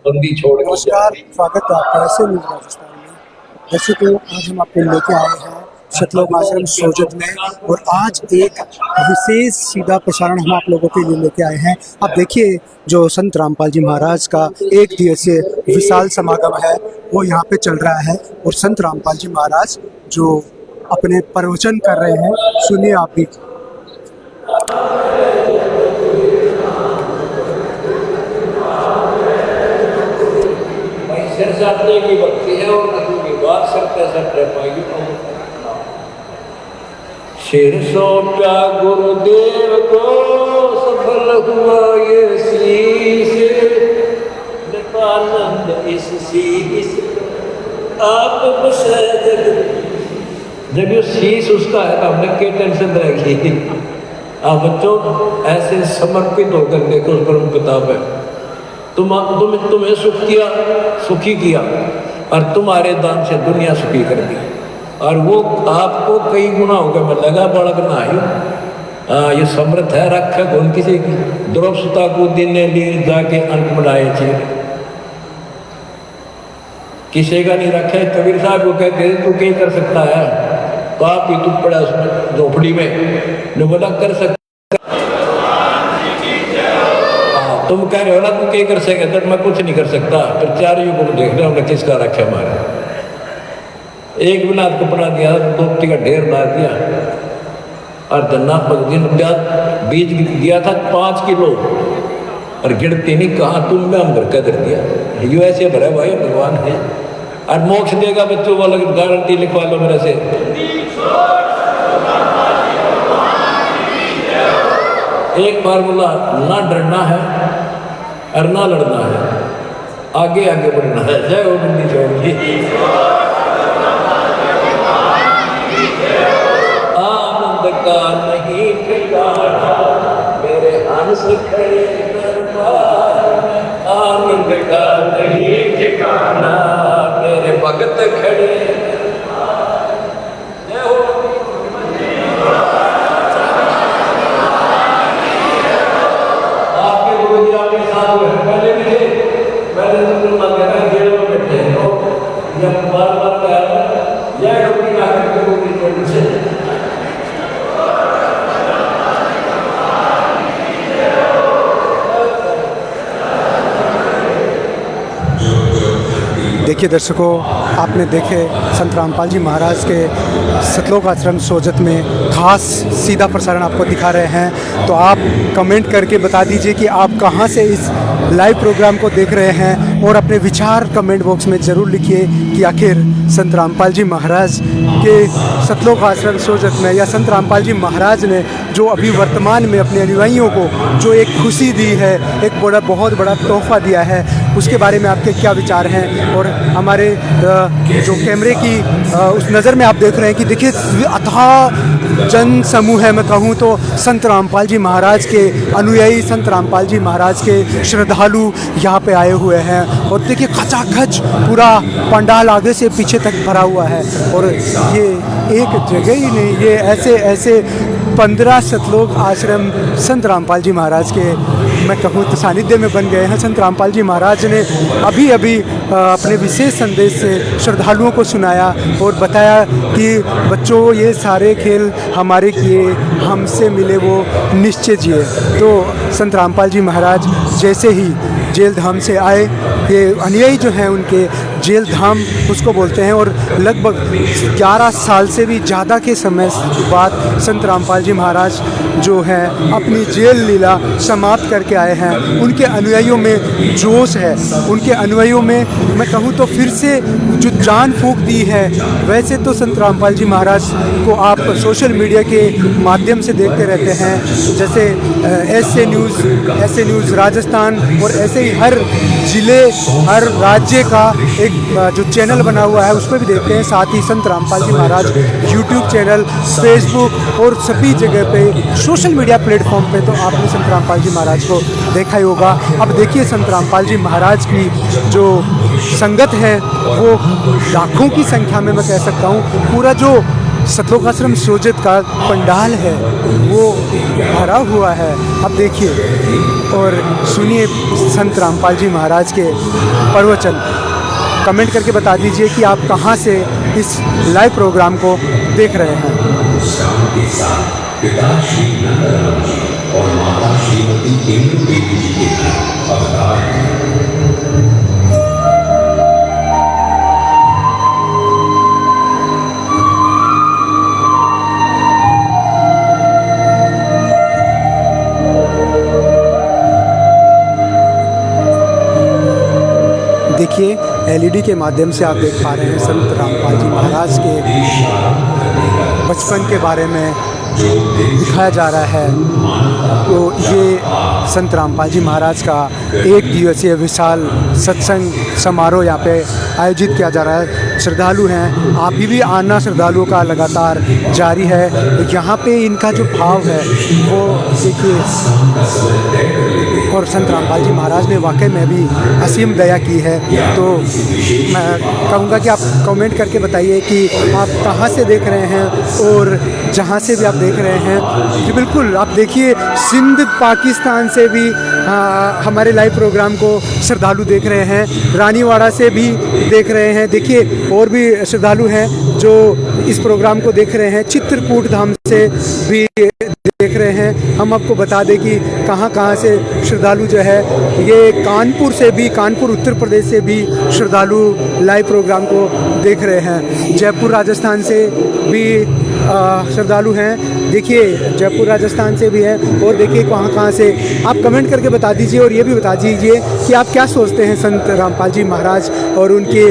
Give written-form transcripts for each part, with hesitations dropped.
बंदी छोड़ के नमस्कार, स्वागत है आपका ऐसे न्यूज़ राजस्थान में। जैसे कि आज हम आपको लेके आए हैं सतलोक आश्रम सोजत में, और आज एक विशेष सीधा प्रसारण हम आप लोगों के लिए लेके आए हैं। आप देखिए, जो संत रामपाल जी महाराज का एक दिवसीय विशाल समागम है वो यहाँ पे चल रहा है, और संत रामपाल जी महाराज जो अपने प्रवचन कर रहे हैं, सुनिए आप भी। सिर साटने की भक्ति है और नदी की बात सरते सरते पाएगी। सिर सौंपा गुरुदेव को, सफल हुआ ये शीश, नित्यानंद इस शीश आप बसे जब ये शीश उसका है तो हमने क्या टेंशन रहेगी। आप बच्चों ऐसे समर्पित होकर देखो, उस परम किताब है। तुम्हें सुखी किया और तुम्हारे दान से दुनिया सुखी कर दी, और वो आपको कई गुना हो गया। मैं लगा बड़क ना ही ये समर्थ है रखे कौन किसी की। द्रौपदा को दिन ने लिए जाके अंक बनाए थे, किसी का नहीं रखे। कबीर साहब को कहते तू क्या कर सकता है, पाप ही तू पड़ा उसमें झोपड़ी में। ने बोला कर सकता, तुम कह रहे हो ना तुम क्या कर सके, तो मैं कुछ नहीं कर सकता। फिर चार युगों को देख रहे हमने किसका रखे हमारे। एक बिना कपड़ा दिया, दोपती का ढेर डाल दिया, और धन्ना दिन बीज दिया था 5 किलो, और गिरती नहीं कहा तुम में हम भर कर दिया। यू ऐसे भरे भाई भगवान है, और मोक्ष देगा बच्चों वाला गारंटी लिखवा लो मेरे से। एक फार्मूला, ना डरना है और ना लड़ना है, आगे आगे बढ़ना है। जय हो बंदी छोड़ जी। आनंद का नहीं ठिकाना मेरे हंस खड़े दरबार में, आनंद का नहीं ठिकाना मेरे भगत खड़े। देखिए दर्शकों, आपने देखे संत रामपाल जी महाराज के सतलोक आश्रम सोजत में खास सीधा प्रसारण आपको दिखा रहे हैं। तो आप कमेंट करके बता दीजिए कि आप कहां से इस लाइव प्रोग्राम को देख रहे हैं, और अपने विचार कमेंट बॉक्स में ज़रूर लिखिए कि आखिर संत रामपाल जी महाराज के सतलोक आश्रम सोजत में, या संत रामपाल जी महाराज ने जो अभी वर्तमान में अपने अनुयायियों को जो एक खुशी दी है, एक बहुत बड़ा तोहफा दिया है, उसके बारे में आपके क्या विचार हैं। और हमारे जो कैमरे की उस नज़र में आप देख रहे हैं कि देखिए अथाह जन समूह है, मैं कहूँ तो संत रामपाल जी महाराज के अनुयायी, संत रामपाल जी महाराज के श्रद्धालु यहाँ पे आए हुए हैं। और देखिए खचाखच पूरा पंडाल आगे से पीछे तक भरा हुआ है, और ये एक जगह ही नहीं, ये ऐसे 15 सतलोक आश्रम संत रामपाल जी महाराज के, मैं कहूँ तो सानिध्य में बन गए हैं। संत रामपाल जी महाराज ने अभी अपने विशेष संदेश से श्रद्धालुओं को सुनाया और बताया कि बच्चों ये सारे खेल हमारे किए, हमसे मिले वो निश्चय जिए। तो संत रामपाल जी महाराज जैसे ही जेल धाम से आए, ये अनुयायी जो हैं उनके जेल धाम उसको बोलते हैं, और लगभग 11 साल से भी ज़्यादा के समय बाद संत रामपाल जी महाराज जो हैं अपनी जेल लीला समाप्त करके आए हैं। उनके अनुयायियों में जोश है, उनके अनुयायियों में मैं कहूँ तो फिर से जो जान फूंक दी है। वैसे तो संत रामपाल जी महाराज को आप सोशल मीडिया के माध्यम से देखते रहते हैं, जैसे ऐसे न्यूज़ राजस्थान, और ऐसे ही हर ज़िले हर राज्य का एक जो चैनल बना हुआ है उस पर भी देखते हैं। साथ ही संत रामपाल जी महाराज यूट्यूब चैनल, फेसबुक और सभी जगह पे सोशल मीडिया प्लेटफॉर्म पे तो आपने संत रामपाल जी महाराज को देखा ही होगा। अब देखिए संत रामपाल जी महाराज की जो संगत है वो लाखों की संख्या में, मैं कह सकता हूँ। पूरा जो सतलोक आश्रम सोजत का पंडाल है वो भरा हुआ है। अब देखिए और सुनिए संत रामपाल जी महाराज के प्रवचन। कमेंट करके बता दीजिए कि आप कहाँ से इस लाइव प्रोग्राम को देख रहे हैं। के साथ पिता श्री नंदराम जी और माता श्रीमती केंद्र बेटी जी के अवतार हैं। देखिए एलईडी के माध्यम से आप देख पा रहे हैं संत रामपाल जी महाराज के बचपन के बारे में दिखाया जा रहा है। तो ये संत रामपाल जी महाराज का एक दिवसीय विशाल सत्संग समारोह यहाँ पे आयोजित किया जा रहा है। श्रद्धालु हैं, आप भी आना श्रद्धालुओं का लगातार जारी है। यहाँ पे इनका जो भाव है वो देखिए, और संत रामपाल जी महाराज ने वाकई में भी असीम दया की है। तो मैं कहूँगा कि आप कमेंट करके बताइए कि आप कहाँ से देख रहे हैं, और जहाँ से भी आप देख रहे हैं जी बिल्कुल आप देखिए सिंध पाकिस्तान से भी हमारे लाइव प्रोग्राम को श्रद्धालु देख रहे हैं, रानीवाड़ा से भी देख रहे हैं। देखिए और भी श्रद्धालु हैं जो इस प्रोग्राम को देख रहे हैं, चित्रकूट धाम से भी देख रहे हैं। हम आपको बता दें कि कहाँ कहाँ से श्रद्धालु जो है, ये कानपुर से भी, कानपुर उत्तर प्रदेश से भी श्रद्धालु लाइव प्रोग्राम को देख रहे हैं। जयपुर राजस्थान से भी श्रद्धालु हैं। देखिए जयपुर राजस्थान से भी है, और देखिए कहाँ से आप कमेंट करके बता दीजिए। और ये भी बता दीजिए कि आप क्या सोचते हैं संत रामपाल जी महाराज और उनके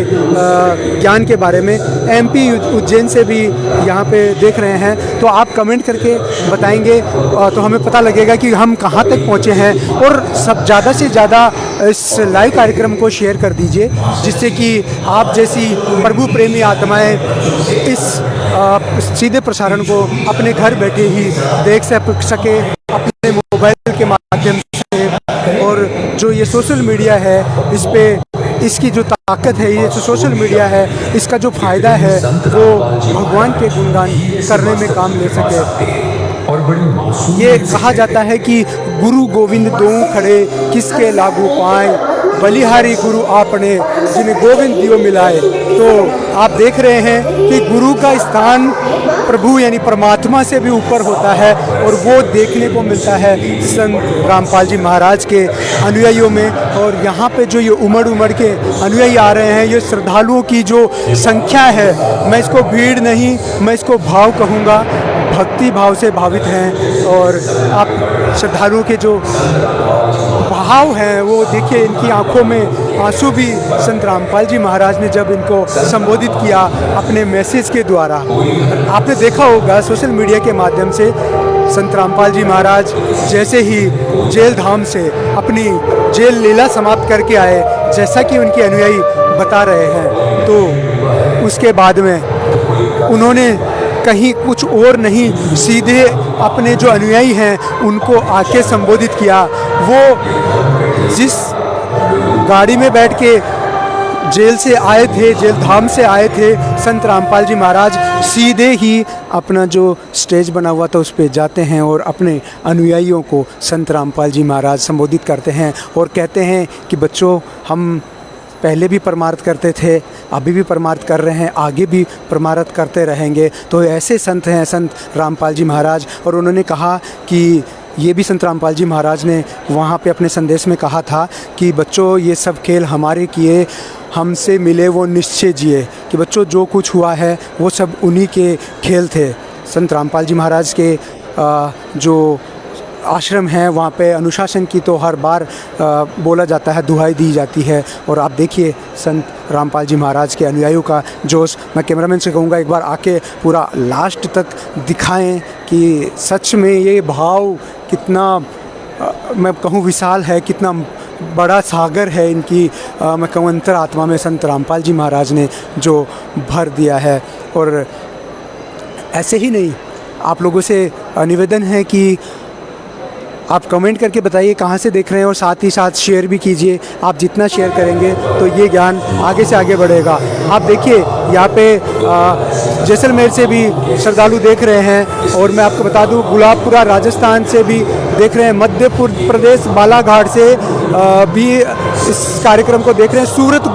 ज्ञान के बारे में। एमपी उज्जैन से भी यहाँ पे देख रहे हैं, तो आप कमेंट करके बताएंगे तो हमें पता लगेगा कि हम कहाँ तक पहुँचे हैं। और सब ज़्यादा से ज़्यादा इस लाइव कार्यक्रम को शेयर कर दीजिए, जिससे कि आप जैसी प्रभु प्रेमी आत्माएं इस सीधे प्रसारण को अपने घर बैठे ही देख सके अपने मोबाइल के माध्यम से। और जो ये सोशल मीडिया है, इस पे इसकी जो ताकत है, ये जो सोशल मीडिया है, इसका जो फ़ायदा है वो भगवान के गुणगान करने में काम ले सके। ये कहा जाता है कि गुरु गोविंद दोऊ खड़े किसके लागू पाए, बलिहारी गुरु आपने जिन्हें गोविंद दियो मिलाए। तो आप देख रहे हैं कि गुरु का स्थान प्रभु यानी परमात्मा से भी ऊपर होता है, और वो देखने को मिलता है संत रामपाल जी महाराज के अनुयायियों में। और यहाँ पे जो ये उमड़ के अनुयायी आ रहे हैं, ये श्रद्धालुओं की जो संख्या है, मैं इसको भीड़ नहीं, मैं इसको भाव कहूँगा, भक्ति भाव से भावित हैं। और आप श्रद्धालुओं के जो भाव हैं वो देखिए, इनकी आंखों में आंसू भी संत रामपाल जी महाराज ने जब इनको संबोधित किया अपने मैसेज के द्वारा। आपने देखा होगा सोशल मीडिया के माध्यम से संत रामपाल जी महाराज जैसे ही जेल धाम से अपनी जेल लीला समाप्त करके आए, जैसा कि उनके अनुयायी बता रहे हैं, तो उसके बाद में उन्होंने कहीं कुछ और नहीं, सीधे अपने जो अनुयायी हैं उनको आके संबोधित किया। वो जिस गाड़ी में बैठ के जेल से आए थे, जेल धाम से आए थे, संत रामपाल जी महाराज सीधे ही अपना जो स्टेज बना हुआ था उस पर जाते हैं और अपने अनुयायियों को संत रामपाल जी महाराज संबोधित करते हैं और कहते हैं कि बच्चों, हम पहले भी परमार्थ करते थे, अभी भी परमार्थ कर रहे हैं, आगे भी परमार्थ करते रहेंगे। तो ऐसे संत हैं संत रामपाल जी महाराज। और उन्होंने कहा कि ये भी संत रामपाल जी महाराज ने वहाँ पे अपने संदेश में कहा था कि बच्चों, ये सब खेल हमारे किए, हमसे मिले वो निश्चय जिए। कि बच्चों, जो कुछ हुआ है वो सब उन्हीं के खेल थे। संत रामपाल जी महाराज के जो आश्रम है वहाँ पे अनुशासन की तो हर बार बोला जाता है, दुहाई दी जाती है। और आप देखिए संत रामपाल जी महाराज के अनुयायियों का जोश। मैं कैमरामैन से कहूँगा एक बार आके पूरा लास्ट तक दिखाएं कि सच में ये भाव कितना मैं कहूँ विशाल है, कितना बड़ा सागर है इनकी मैं कहूँ अंतर आत्मा में संत रामपाल जी महाराज ने जो भर दिया है। और ऐसे ही नहीं, आप लोगों से निवेदन है कि आप कमेंट करके बताइए कहाँ से देख रहे हैं, और साथ ही साथ शेयर भी कीजिए। आप जितना शेयर करेंगे तो ये ज्ञान आगे से आगे बढ़ेगा। आप देखिए यहाँ पे जैसलमेर से भी श्रद्धालु देख रहे हैं, और मैं आपको बता दूँ गुलाबपुरा राजस्थान से भी देख रहे हैं, मध्य प्रदेश बालाघाट से भी इस कार्यक्रम को देख रहे हैं, सूरत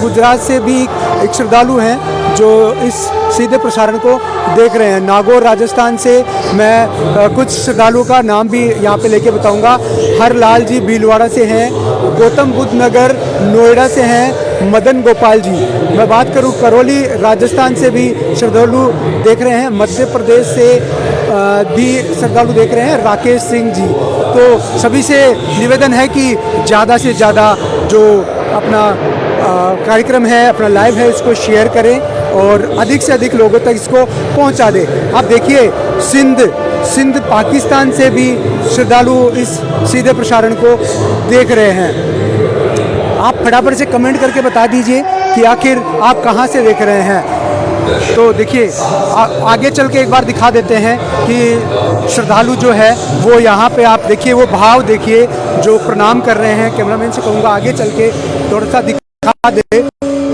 गुजरात से भी एक श्रद्धालु हैं जो इस सीधे प्रसारण को देख रहे हैं। नागौर राजस्थान से मैं कुछ श्रद्धालुओं का नाम भी यहाँ पे लेके बताऊंगा। हरलाल जी भीलवाड़ा से हैं, गौतम बुद्ध नगर नोएडा से हैं मदन गोपाल जी। मैं बात करूँ करौली राजस्थान से भी श्रद्धालु देख रहे हैं, मध्य प्रदेश से भी श्रद्धालु देख रहे हैं राकेश सिंह जी। तो सभी से निवेदन है कि ज़्यादा से ज़्यादा जो अपना कार्यक्रम है, अपना लाइव है, इसको शेयर करें और अधिक से अधिक लोगों तक इसको पहुंचा दें। आप देखिए सिंध पाकिस्तान से भी श्रद्धालु इस सीधे प्रसारण को देख रहे हैं। आप फटाफट से कमेंट करके बता दीजिए कि आखिर आप कहां से देख रहे हैं। तो देखिए आगे चल के एक बार दिखा देते हैं कि श्रद्धालु जो है वो यहाँ पे आप देखिए, वो भाव देखिए जो प्रणाम कर रहे हैं। कैमरामैन से कहूँगा आगे चल के थोड़ा सा दिखा दे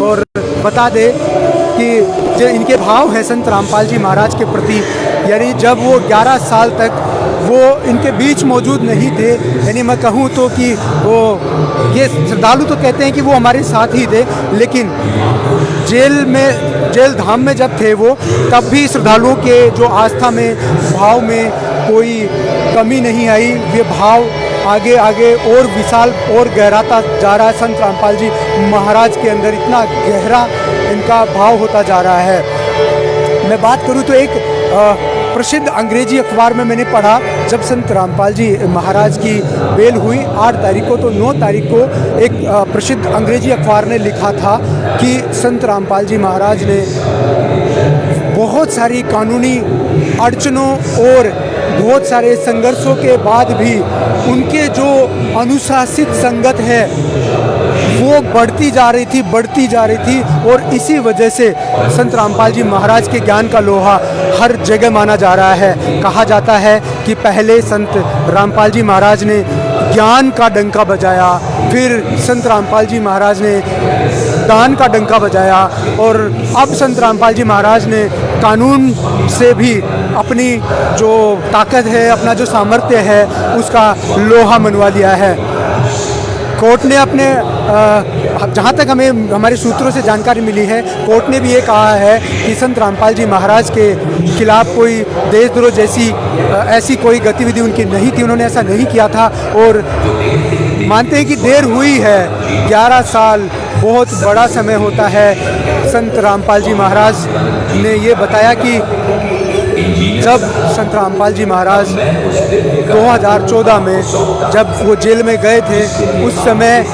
और बता दे कि जो इनके भाव हैं संत रामपाल जी महाराज के प्रति, यानी जब वो 11 साल तक वो इनके बीच मौजूद नहीं थे, यानी मैं कहूँ तो कि वो ये श्रद्धालु तो कहते हैं कि वो हमारे साथ ही थे, लेकिन जेल धाम में जब थे वो, तब भी श्रद्धालुओं के जो आस्था में भाव में कोई कमी नहीं आई। ये भाव आगे आगे और विशाल और गहराता जा रहा है। संत रामपाल जी महाराज के अंदर इतना गहरा इनका भाव होता जा रहा है। मैं बात करूं तो एक प्रसिद्ध अंग्रेजी अखबार में मैंने पढ़ा, जब संत रामपाल जी महाराज की बेल हुई 8 तारीख को, तो 9 तारीख को एक प्रसिद्ध अंग्रेजी अखबार ने लिखा था कि संत रामपाल जी महाराज ने बहुत सारी कानूनी अड़चनों और बहुत सारे संघर्षों के बाद भी उनके जो अनुशासित संगत है वो बढ़ती जा रही थी, और इसी वजह से संत रामपाल जी महाराज के ज्ञान का लोहा हर जगह माना जा रहा है। कहा जाता है कि पहले संत रामपाल जी महाराज ने ज्ञान का डंका बजाया, फिर संत रामपाल जी महाराज ने दान का डंका बजाया, और अब संत रामपाल जी महाराज ने कानून से भी अपनी जो ताकत है, अपना जो सामर्थ्य है, उसका लोहा मनवा लिया है। कोर्ट ने अपने जहाँ तक हमें हमारे सूत्रों से जानकारी मिली है, कोर्ट ने भी ये कहा है कि संत रामपाल जी महाराज के खिलाफ कोई देशद्रोह जैसी ऐसी कोई गतिविधि उनकी नहीं थी, उन्होंने ऐसा नहीं किया था। और मानते हैं कि देर हुई है, 11 साल बहुत बड़ा समय होता है। संत रामपाल जी महाराज ने ये बताया कि जब संत रामपाल जी महाराज 2014 में जब वो जेल में गए थे, उस समय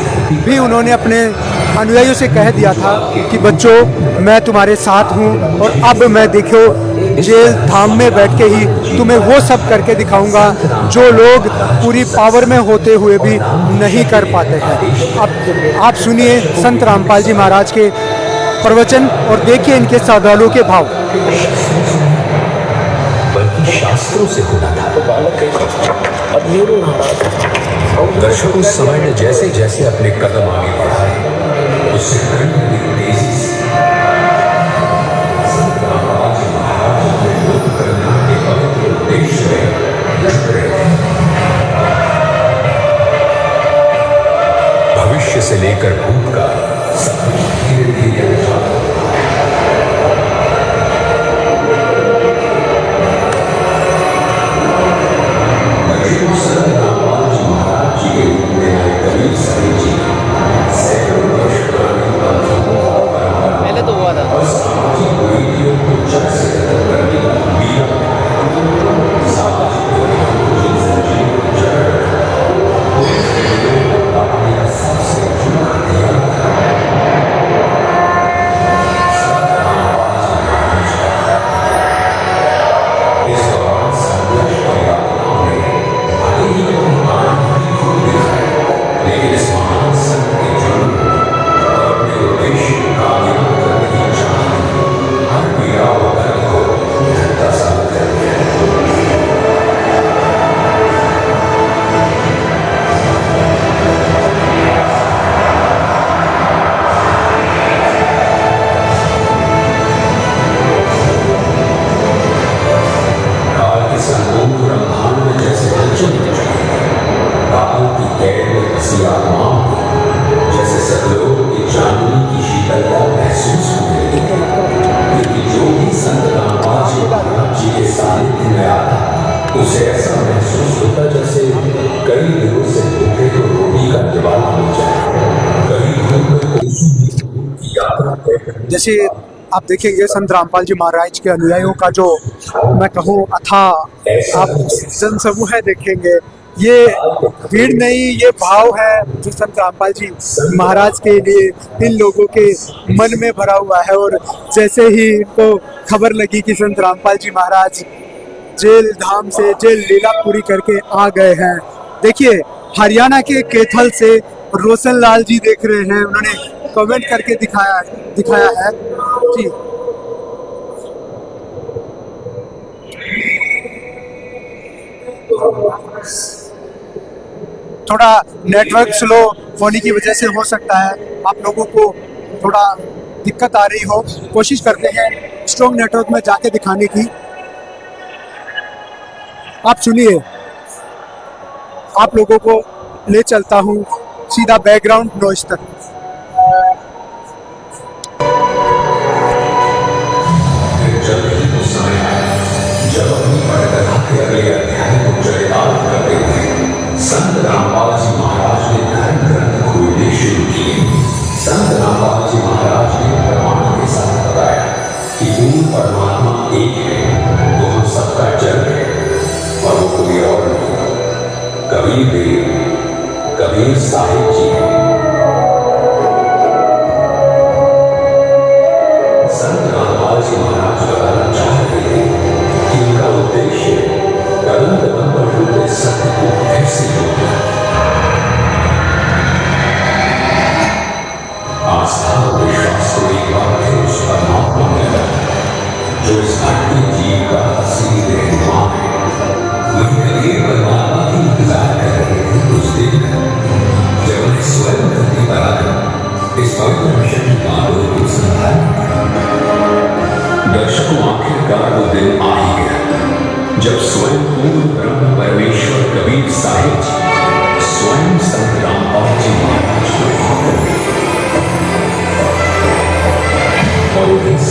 भी उन्होंने अपने अनुयायियों से कह दिया था कि बच्चों मैं तुम्हारे साथ हूँ, और अब मैं देखो जेल धाम में बैठ के ही तुम्हें वो सब करके दिखाऊंगा जो लोग पूरी पावर में होते हुए भी नहीं कर पाते हैं। अब आप सुनिए संत रामपाल जी महाराज के प्रवचन और देखिए इनके श्रद्धालुओं के भाव। शास्त्रों से होना था। दर्शकों समय ने जैसे जैसे अपने कदम आगे बढ़ाए, उससे तेजी से भविष्य से लेकर भूतकाल जैसे आप देखेंगे संत रामपाल जी महाराज के अनुयायियों का जो मैं कहूँ अथाह आप जनसमूह है देखेंगे, ये भीड़ नहीं, ये भाव है जो संत रामपाल जी महाराज के लिए इन लोगों के मन में भरा हुआ है। और जैसे ही इनको खबर लगी कि संत रामपाल जी महाराज जेल धाम से जेल लीला पूरी करके आ गए हैं, देखिए हरियाणा के कैथल से रोशन लाल जी देख रहे हैं, उन्होंने कमेंट करके दिखाया है जी। थोड़ा नेटवर्क स्लो होने की वजह से हो सकता है आप लोगों को थोड़ा दिक्कत आ रही हो, कोशिश करते हैं स्ट्रॉन्ग नेटवर्क में जाके दिखाने की। आप सुनिए, आप लोगों को ले चलता हूँ सीधा बैकग्राउंड नॉइस तक। जब अपनी पटकथा के अगले अध्याय को चरितार्थ करते हुए संत रामपाल जी महाराज ने धर्म ग्रंथ खोलने शुरू किए। संत रामपाल जी महाराज ने प्रमाण के साथ बताया कि मूल परमात्मा एक है, वो हम सबका जन है और वो कोई और नहीं। कबीर साहिब जी हैं। संत रामपाल जी महाराज बताना चाह रहे थे कि उनका उद्देश्य कदम कदम पर डूबे सत्य को कैसे जोड़ना। आस्था और विश्वास को एक बार फिर उस परमात्मा में लगा जो इस घटते जीव का असली रहनुमा है। वही कबीर परमात्मा की इंतजार कर रहे थे उस दिन जब उन्हें स्वयं धरती पर आकर इस पवित्र मिशन की बातों को संभालना पड़ा। दर्शकों, आखिरकार वो दिन आ ही गया जब स्वयं पूर्ण ब्रह्म परमेश्वर कबीर साहिब जी स्वयं संत रामपाल जी महाराज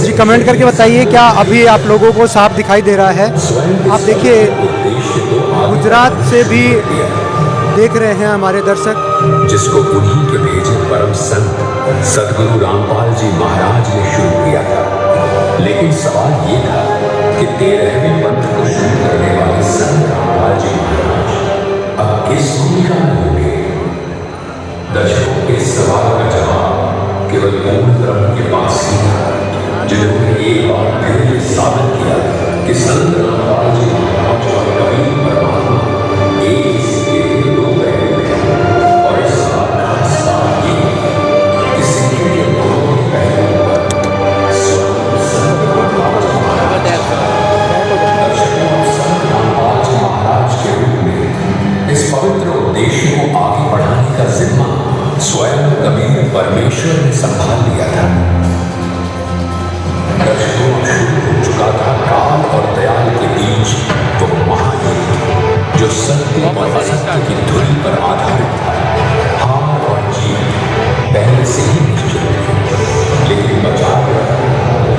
जी कमेंट करके बताइए क्या अभी आप लोगों को साफ दिखाई दे रहा है। आप देखिए गुजरात से भी देख रहे हैं हमारे दर्शक, जिसको उन्हीं के भेजे परम संत सदगुरु रामपाल जी महाराज ने शुरू किया था। लेकिन सवाल ये था कि 13वें पंथ को शुरू करने वाले संत रामपाल जी महाराज अब किस भूमिका में होंगे। दर्शकों के सवाल का जवाब केवल पूर्ण ब्रह्म के पास ही था, जिन्होंने एक बार फिर ये साबित किया कि संत रामपाल जी महाराज और कबीर परमात्मा एक ही सिक्के के दो पहलू हैं। और इस बात का खास बात ये कि सिक्के के दोनों पहलुओं पर स्वयं संत रामपाल जी महाराज के रूप में इस पवित्र उद्देश्य को आगे बढ़ाने का जिम्मा स्वयं कबीर परमेश्वर ने संभाल लिया था। दर्शकों, शुरू हो चुका था काल और दयाल के बीच वो महायुद्ध जो सत्य और असत्य की धुरी पर आधारित था। हार और जीत पहले से ही निश्चित थी, लेकिन बचाव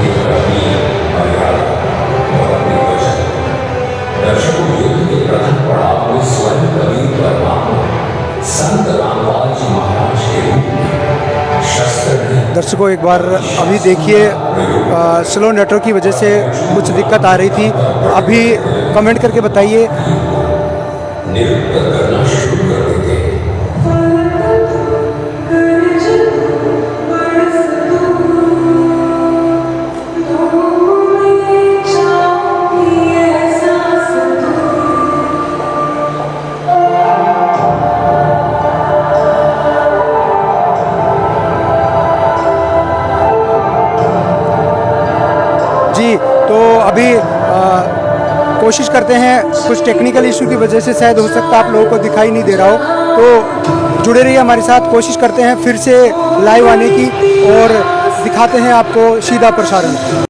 ये प्रवीण मर्यादा और अपने वचन। दर्शकों, युद्ध के प्रथम पड़ाव में स्वयं कबीर परमात्मा संत रामपाल जी महाराज के रूप में शस्त्र। दर्शकों एक बार अभी देखिए स्लो नेटवर्क की वजह से कुछ दिक्कत आ रही थी, अभी कमेंट करके बताइए। निरुक्त करना शुरू कर देते हैं। जी तो अभी कोशिश करते हैं, कुछ टेक्निकल इशू की वजह से शायद हो सकता है आप लोगों को दिखाई नहीं दे रहा हो, तो जुड़े रहिए हमारे साथ। कोशिश करते हैं फिर से लाइव आने की और दिखाते हैं आपको सीधा प्रसारण।